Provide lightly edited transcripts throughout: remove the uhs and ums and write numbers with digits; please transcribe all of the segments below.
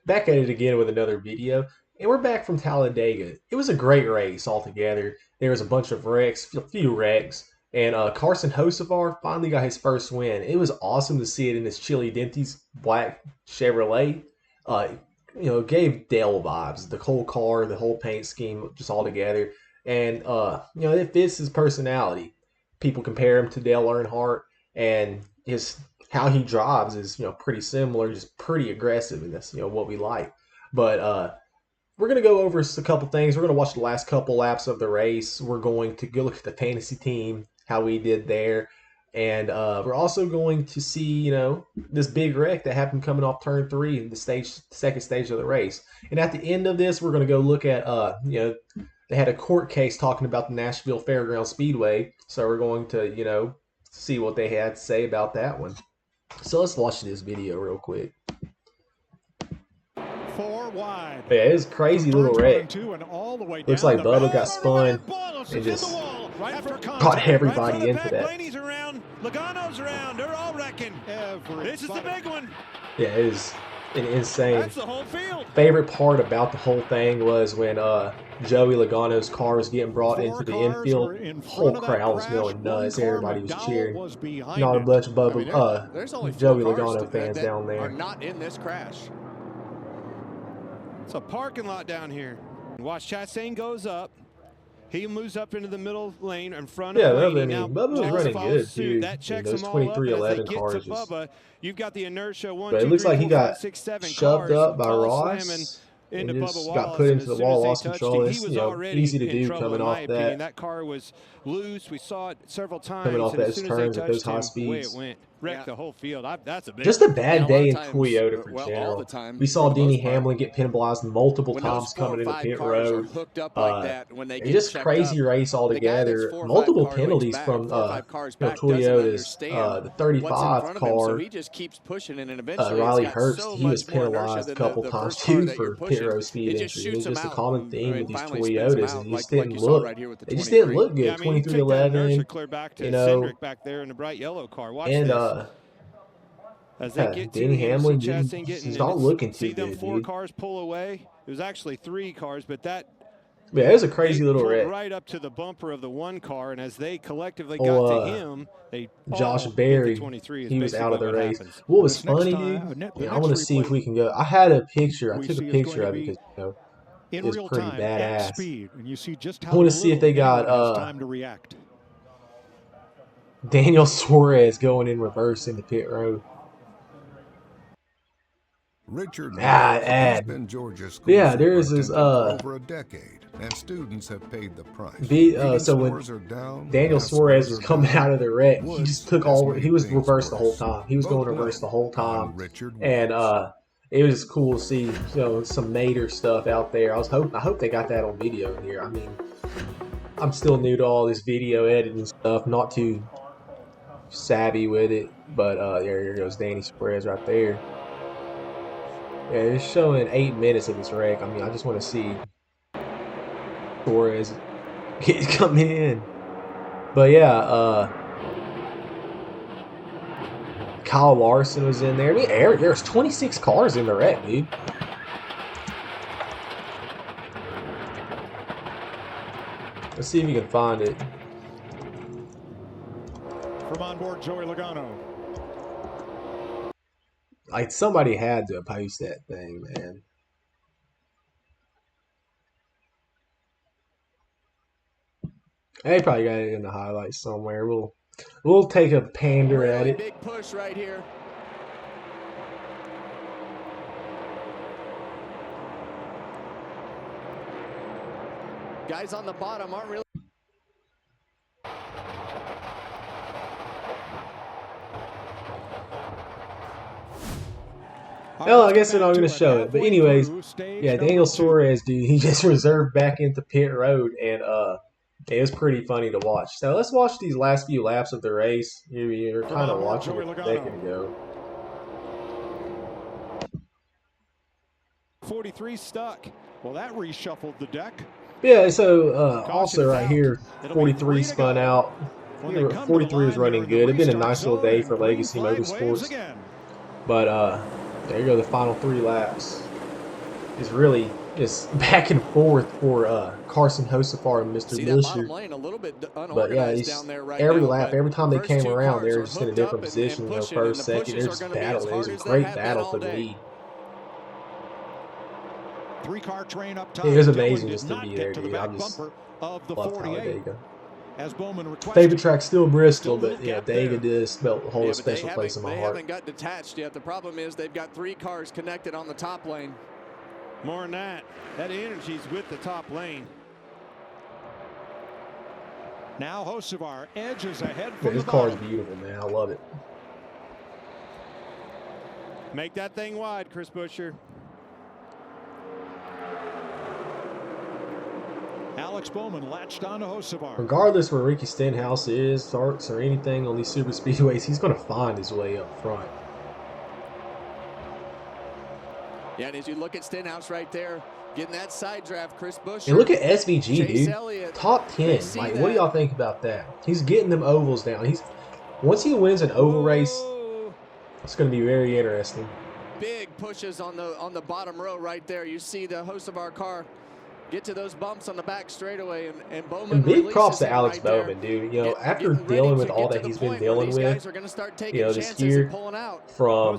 Back at it again with another video, and we're back from Talladega. It was a great race altogether. There was a bunch of wrecks, a few wrecks, and Carson Hocevar finally got his first win. It was awesome to see it in this Chili Denty's black Chevrolet. Uh, gave Dale vibes. The whole car, the whole paint scheme, just all together, and it fits his personality. People compare him to Dale Earnhardt, and his how he drives is pretty similar, just pretty aggressive, and that's what we like. But we're gonna go over a couple things. We're gonna watch the last couple laps of the race. We're going to go look at the fantasy team, how we did there, and we're also going to see this big wreck that happened coming off turn three in the second stage of the race. And at the end of this, we're gonna go look at they had a court case talking about the Nashville Fairground Speedway, so we're going to see what they had to say about that one. So let's watch this video real quick. Four wide. Yeah, it's crazy little wreck. Looks like Bubba got spun and just caught everybody into that. Blaney's around, Logano's around, they're all wrecking. This is the big one. Yeah, it is an insane. That's the whole field. Favorite part about the whole thing was when Joey Logano's car was getting brought into the infield. The whole crowd was going nuts. Everybody was cheering. Not a bunch of Joey Logano fans down there. Are not in this crash. It's a parking lot down here. Watch, Chastain goes up. He moves up into the middle lane in front of Blaney. Bubba was running good too. That checks those them all up. 2311 cars. Bubba, you've got the inertia. But it looks like he got shoved up by Ross. And just got put into the wall, lost control. It's easy to do coming off that. That car was loose. We saw it several times. Coming off those turns at those high speeds. Wrecked the whole field. That's a big just a bad day in Toyota for general. We saw Denny Hamlin get penalized multiple times coming into pit road. It's just crazy race altogether. Multiple penalties from Toyota's the 35 car. Riley Herbst, he was penalized a couple times too for pit road speed entry. It was just a common theme with these Toyotas, and they just didn't look good. 2311, and as they get Denny Hamlin, he's not looking too good, dude. 4 cars pull away. It was actually 3 cars, but it was a crazy little wreck. Right up to the bumper of the one car, and as they collectively got to him, Josh Berry, he was out of the race. What was funny, dude? I want to see if we can go. I had a picture. I took a picture of it because it was pretty badass. I want to see if they got Daniel Suarez going in reverse in the pit road. Richard has been Georgia's school there's this over a decade, and students have paid the price. So when Daniel Suarez was coming out of the wreck, he just took he was reversed the whole time. He was going reverse the whole time, and it was cool to see some Mater stuff out there. I hope they got that on video here. I mean, I'm still new to all this video editing stuff, not too savvy with it, but there goes Danny Suarez right there. Yeah, it's showing 8 minutes of this wreck. I mean, I just want to see Suarez coming in. But yeah, Kyle Larson was in there. I mean, there's 26 cars in the wreck, dude. Let's see if you can find it. From onboard Joey Logano. Like, somebody had to post that thing, man. They probably got it in the highlights somewhere. We'll take a pander at it. Big push right here. Guys on the bottom aren't really. Well, I guess they're not going to show it. But anyways, yeah, Daniel Suarez, dude, he just reserved back into pit road, and it was pretty funny to watch. So let's watch these last few laps of the race. You're kind of watching it a second ago. 43 stuck. Well, that reshuffled the deck. Yeah, so also right here, 43 spun out. 43 was running good. It's been a nice little day for Legacy Motorsports. But there you go, the final 3 laps. is really just back and forth for Carson Hocevar and Mr. See that bottom Milsher. lane a little bit But yeah, unorganized down there right every now. lap, But every time they first came two around, they cars were are just in a hooked up different position. You know, pushing, and first, the second, pushes they're are just going to be as battling. It hard was a as they great have been battle all for the day. lead. Three-car train up top. It was Dylan amazing did just to not be get there, to the dude. back I just bumper of the love 48. Talladega. As Bowman requested. Favorite track still Bristol, Still a but little yeah, gap Dega there. does hold Yeah, a but they special place in my heart. haven't got detached yet. The problem is they've got 3 cars connected on the top lane. More than that. That energy's with the top lane. Now Hocevar edges ahead Yeah, from this the car is bottom. beautiful, man. I love it. Make that thing wide, Chris Buescher. Alex Bowman latched on to Hocevar. Regardless where Ricky Stenhouse is, starts, or anything on these super speedways, he's going to find his way up front. Yeah, and as you look at Stenhouse right there, getting that side draft, Chris Buescher. And look at SVG, Chase dude. Elliott, Top 10. Like, what do y'all think about that? He's getting them ovals down. Once he wins an oval race, it's going to be very interesting. Big pushes on the bottom row right there. You see the Hocevar car get to those bumps on the back straightaway, and Bowman. And big props to him Alex right there. Bowman, dude. You know, after dealing with all that he's been dealing with, you know, this year, from,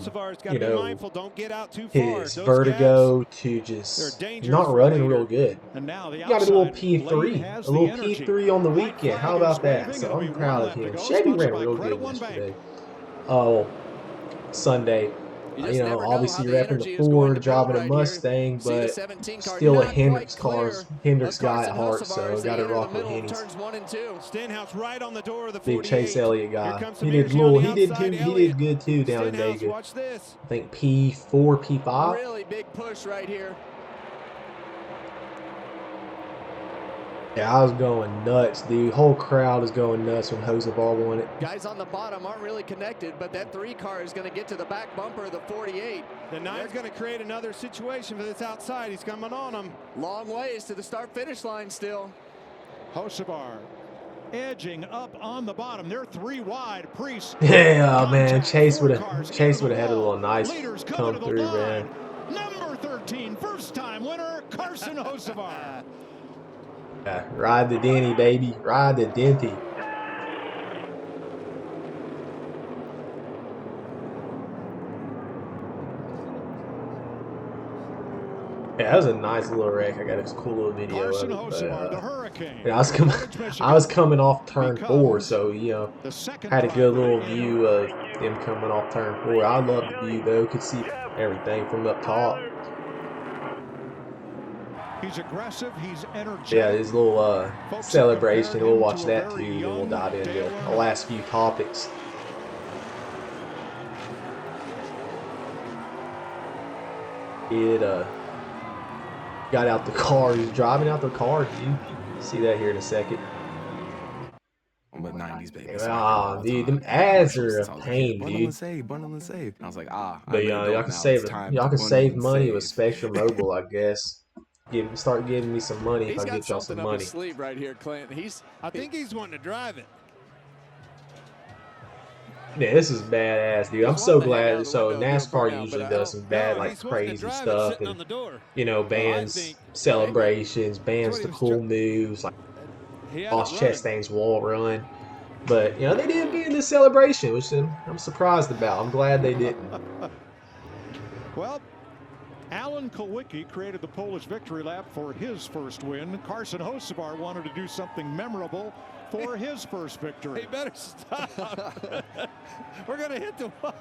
you know, don't get out too far. his vertigo to just not running real good. And now the He got a little outside P3, lane has a little the energy. P3 on the White weekend. How flag about is that? waving. So It'll I'm be proud one of lap him. to go. Chevy ran Sponsored by real Credit good One Bank. yesterday. Oh, Sunday. You know, obviously repping the Ford, driving a Mustang, but still a Hendrix guy at heart, so got to rock with Hennies. Stenhouse right on the door of the Big 48. Chase Elliott guy. He did good too down in Stenhouse, Dega. watch this. I think P4, P5. Really big push right here. Yeah, I was going nuts, dude. Whole crowd is going nuts when Hocevar won it. Guys on the bottom aren't really connected, but that 3 car is going to get to the back bumper of the 48. The 9's going to create another situation for this outside. He's coming on him. Long ways to the start-finish line still. Hocevar edging up on the bottom. They're 3 wide. Priest. Yeah, man. Chase would have had a little nice come through, man. Number 13, first-time winner, Carson Hocevar. Yeah, ride the Denny, baby. Ride the Denty. Yeah, that was a nice little wreck. I got a cool little video Carson of it. Hocevar, the Hurricane. Yeah, I was coming off turn 4, so you know, had a good little view of them coming off turn 4. I love the view though. Could see everything from up top. He's aggressive. He's energetic. Yeah, his little celebration. We'll watch that too, and we'll dive into the last few topics. It got out the car. He's driving out the car, dude. See that here in a second. But 90s, baby. Ah, dude, them ads are a pain, bundle dude. and save, bundle and save. And I was like, But y'all can save money with Spectrum Mobile, I guess. Start giving me some money if I get y'all some money. He's got something up his sleeve right here, Clint. I think he's wanting to drive it. Yeah, this is badass, dude. I'm so glad. So NASCAR usually does some bad, like crazy stuff, and you know, bans celebrations, bans the cool moves, like Boss Chastain's wall run. But you know, they did be in this celebration, which I'm surprised about. I'm glad they didn't. Well, Alan Kulwicki created the Polish victory lap for his first win. Carson Hocevar wanted to do something memorable for his first victory. He better stop. We're going to hit the wall.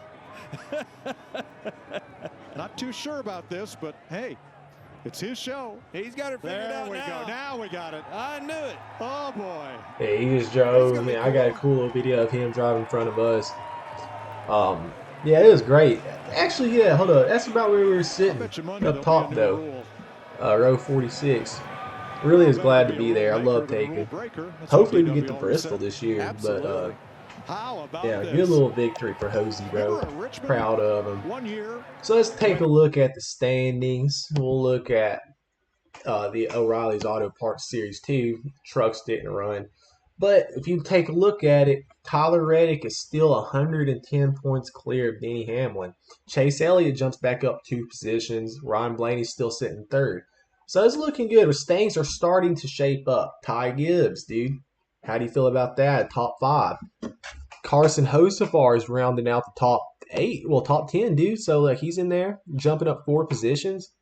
Not too sure about this, but hey, it's his show. He's got it figured out now. There we go. Now we got it. I knew it. Oh, boy. Yeah, he just drove. Man, I got a cool little video of him driving in front of us. Yeah, it was great. Actually, yeah, hold up. That's about where we were sitting. Up top, though. Row 46. Really is glad to be there. I love taking. Hopefully we get to Bristol this year. But, yeah, good little victory for Hosey, bro. Proud of him. So let's take a look at the standings. We'll look at the O'Reilly's Auto Parts Series 2. Trucks didn't run. But if you take a look at it, Tyler Reddick is still 110 points clear of Denny Hamlin. Chase Elliott jumps back up 2 positions. Ryan Blaney's still sitting third. So it's looking good. Things are starting to shape up. Ty Gibbs, dude. How do you feel about that? Top 5. Carson Hocevar is rounding out the top 8. Well, top 10, dude. So like he's in there, jumping up 4 positions.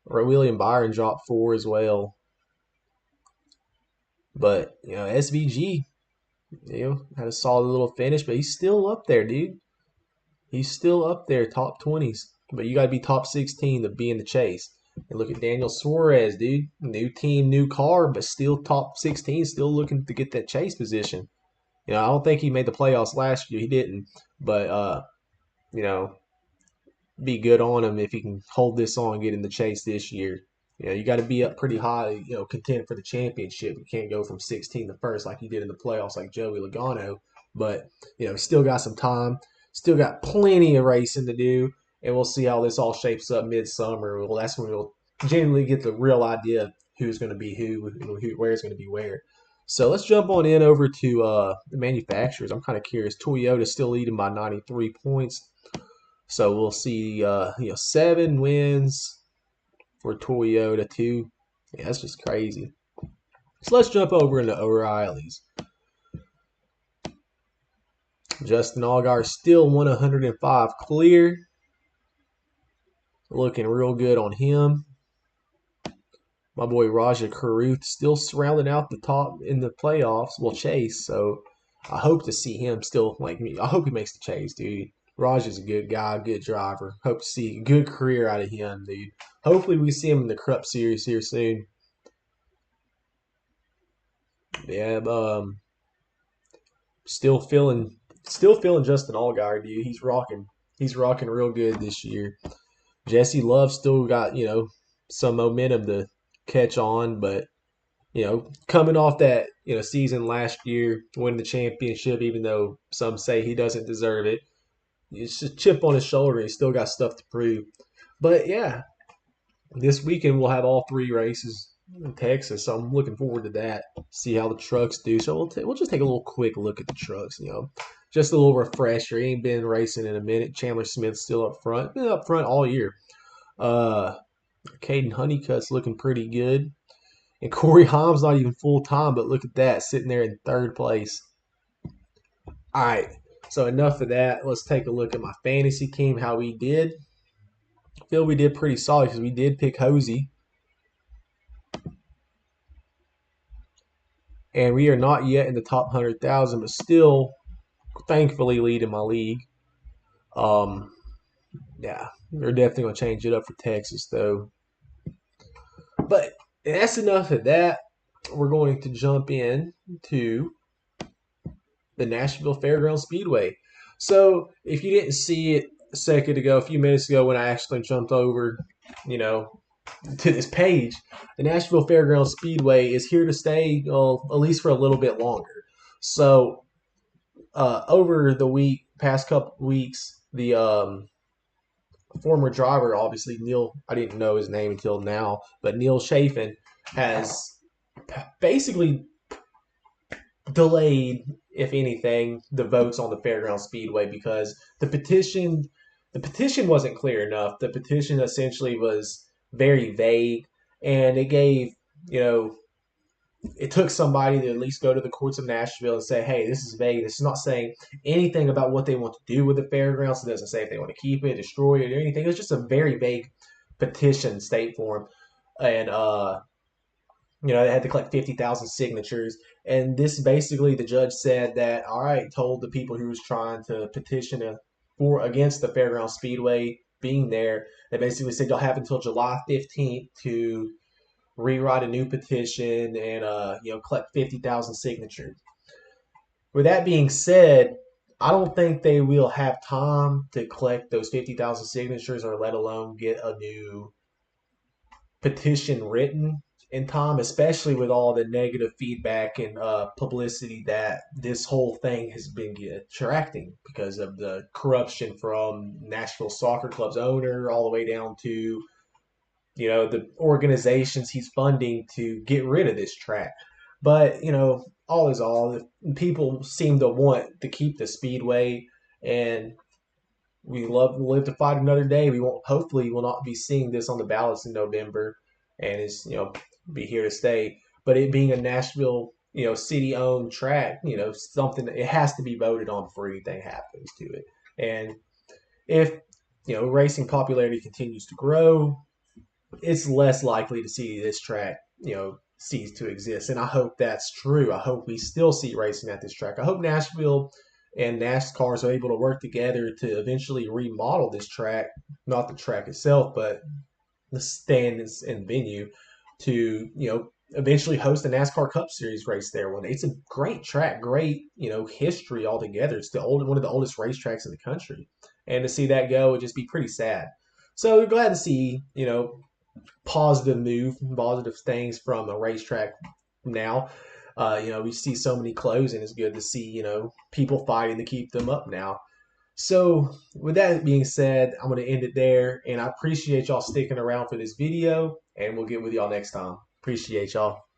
Or William Byron dropped 4 as well. But, SVG, had a solid little finish, but he's still up there, dude. He's still up there, top 20s. But you got to be top 16 to be in the chase. And look at Daniel Suarez, dude. New team, new car, but still top 16, still looking to get that chase position. I don't think he made the playoffs last year. He didn't. But, be good on him if he can hold this on and get in the chase this year. You got to be up pretty high, contend for the championship. You can't go from 16 to first like you did in the playoffs like Joey Logano. But, still got some time. Still got plenty of racing to do. And we'll see how this all shapes up midsummer. Well, that's when we'll generally get the real idea of who's going to be who, where's going to be where. So let's jump on in over to the manufacturers. I'm kind of curious. Toyota's still leading by 93 points. So we'll see, 7 wins for Toyota, 2. Yeah, that's just crazy. So let's jump over into O'Reilly's. Justin Allgaier still 105 clear. Looking real good on him. My boy Raja Caruth still surrounding out the top in the playoffs. Will chase, so I hope to see him still like me. I hope he makes the chase, dude. Raja's a good guy, good driver. Hope to see a good career out of him, dude. Hopefully we see him in the Cup Series here soon. Yeah, still feeling Justin Allgaier, dude. He's rocking real good this year. Jesse Love still got, some momentum to catch on, but coming off that, season last year, winning the championship, even though some say he doesn't deserve it. It's just a chip on his shoulder. He's still got stuff to prove. But yeah, this weekend we'll have all 3 races in Texas, so I'm looking forward to that. See how the trucks do. So we'll just take a little quick look at the trucks. Just a little refresher. He ain't been racing in a minute. Chandler Smith's still up front. Been up front all year. Caden Honeycutt's looking pretty good. And Corey Haim's not even full time, but look at that, sitting there in 3rd place. All right. So enough of that. Let's take a look at my fantasy team, how we did. I feel we did pretty solid because we did pick Hosey. And we are not yet in the top 100,000, but still, thankfully, leading my league. Yeah, they're definitely going to change it up for Texas, though. But that's enough of that. We're going to jump in to the Nashville Fairgrounds Speedway. So if you didn't see it a few minutes ago when I actually jumped over, to this page, the Nashville Fairgrounds Speedway is here to stay, at least for a little bit longer. So over the past couple weeks, the former driver, obviously Neil, I didn't know his name until now, but Neil Chafin has basically delayed, if anything, the votes on the Fairgrounds Speedway because the petition wasn't clear enough. The petition essentially was very vague, and it gave, it took somebody to at least go to the courts of Nashville and say, hey, this is vague. This is not saying anything about what they want to do with the fairgrounds. It doesn't say if they want to keep it, destroy it, or anything. It's just a very vague petition state form. And, they had to collect 50,000 signatures. And this basically, the judge said that, all right, told the people who was trying to petition against the Fairgrounds Speedway being there, they basically said you'll have until July 15th to rewrite a new petition and collect 50,000 signatures. With that being said, I don't think they will have time to collect those 50,000 signatures or let alone get a new petition written in time, especially with all the negative feedback and publicity that this whole thing has been attracting because of the corruption from Nashville Soccer Club's owner all the way down to the organizations he's funding to get rid of this track. But, all is all, people seem to want to keep the speedway, and we live to fight another day. We won't, hopefully, will not be seeing this on the ballots in November, and it's be here to stay. But it being a Nashville city owned track, something it has to be voted on before anything happens to it. And if racing popularity continues to grow, it's less likely to see this track cease to exist. And I hope that's true. I hope we still see racing at this track. I hope Nashville and NASCARs are able to work together to eventually remodel this track, not the track itself, but the stands and venue, to eventually host a NASCAR Cup Series race there. When it's a great track, great history altogether. It's one of the oldest racetracks in the country, and to see that go would just be pretty sad. So we're glad to see positive things from a racetrack now. We see so many closing. It's good to see, people fighting to keep them up now. So with that being said, I'm going to end it there, and I appreciate y'all sticking around for this video, and we'll get with y'all next time. Appreciate y'all.